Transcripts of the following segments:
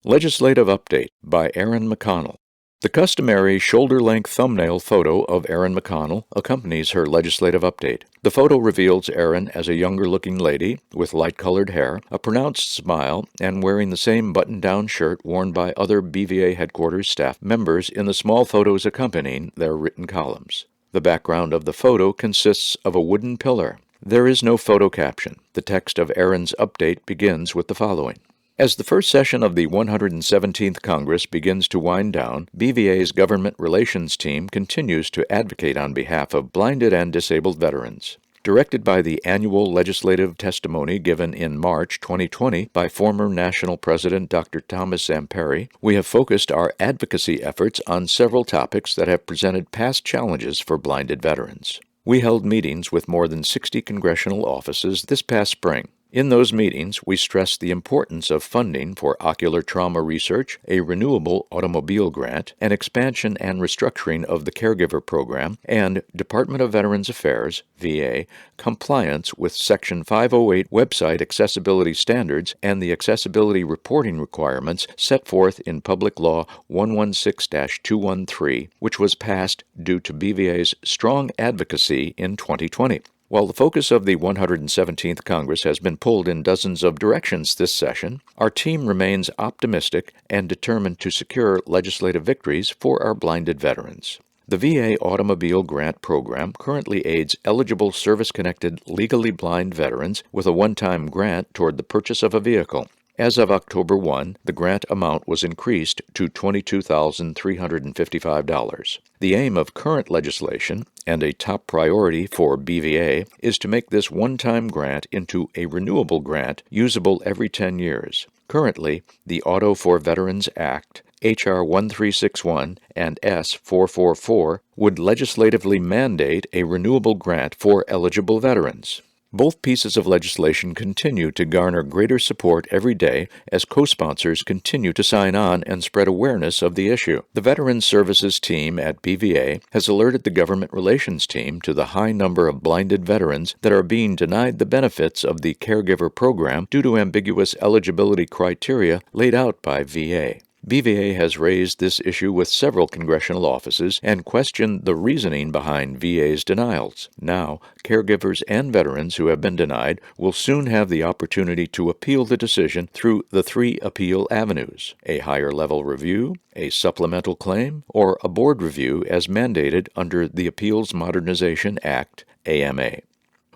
Legislative Update by Erin McConnell. The customary shoulder-length thumbnail photo of Erin McConnell accompanies her legislative update. The photo reveals Erin as a younger-looking lady with light-colored hair, a pronounced smile, and wearing the same button-down shirt worn by other BVA headquarters staff members in the small photos accompanying their written columns. The background of the photo consists of a wooden pillar. There is no photo caption. The text of Erin's update begins with the following. As the first session of the 117th Congress begins to wind down, BVA's government relations team continues to advocate on behalf of blinded and disabled veterans. Directed by the annual legislative testimony given in March 2020 by former National President Dr. Thomas Zamperi, we have focused our advocacy efforts on several topics that have presented past challenges for blinded veterans. We held meetings with more than 60 congressional offices this past spring. In those meetings, we stressed the importance of funding for ocular trauma research, a renewable automobile grant, an expansion and restructuring of the caregiver program, and Department of Veterans Affairs, VA, compliance with Section 508 website accessibility standards and the accessibility reporting requirements set forth in Public Law 116-213, which was passed due to BVA's strong advocacy in 2020. While the focus of the 117th Congress has been pulled in dozens of directions this session, our team remains optimistic and determined to secure legislative victories for our blinded veterans. The VA Automobile Grant Program currently aids eligible service-connected legally blind veterans with a one-time grant toward the purchase of a vehicle. As of October 1, the grant amount was increased to $22,355. The aim of current legislation, and a top priority for BVA, is to make this one-time grant into a renewable grant usable every 10 years. Currently, the Auto for Veterans Act, H.R. 1361 and S. 444, would legislatively mandate a renewable grant for eligible veterans. Both pieces of legislation continue to garner greater support every day as co-sponsors continue to sign on and spread awareness of the issue. The Veterans Services team at BVA has alerted the Government Relations team to the high number of blinded veterans that are being denied the benefits of the caregiver program due to ambiguous eligibility criteria laid out by VA. BVA has raised this issue with several congressional offices and questioned the reasoning behind VA's denials. Now, caregivers and veterans who have been denied will soon have the opportunity to appeal the decision through the three appeal avenues: a higher-level review, a supplemental claim, or a board review as mandated under the Appeals Modernization Act, AMA.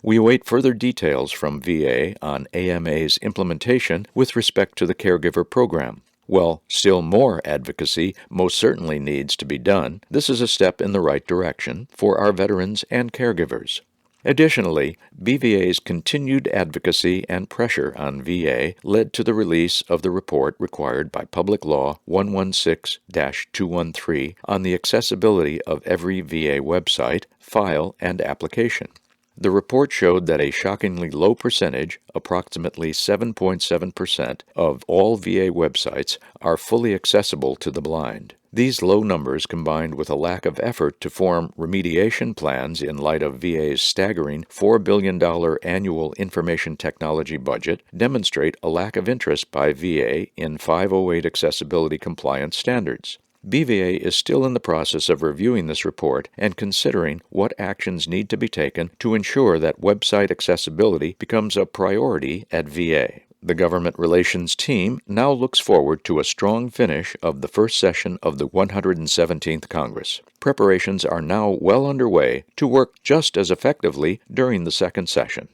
We await further details from VA on AMA's implementation with respect to the caregiver program. While still more advocacy most certainly needs to be done, this is a step in the right direction for our veterans and caregivers. Additionally, BVA's continued advocacy and pressure on VA led to the release of the report required by Public Law 116-213 on the accessibility of every VA website, file, and application. The report showed that a shockingly low percentage, approximately 7.7%, of all VA websites are fully accessible to the blind. These low numbers, combined with a lack of effort to form remediation plans in light of VA's staggering $4 billion annual information technology budget, demonstrate a lack of interest by VA in 508 accessibility compliance standards. BVA is still in the process of reviewing this report and considering what actions need to be taken to ensure that website accessibility becomes a priority at VA. The Government Relations team now looks forward to a strong finish of the first session of the 117th Congress. Preparations are now well underway to work just as effectively during the second session.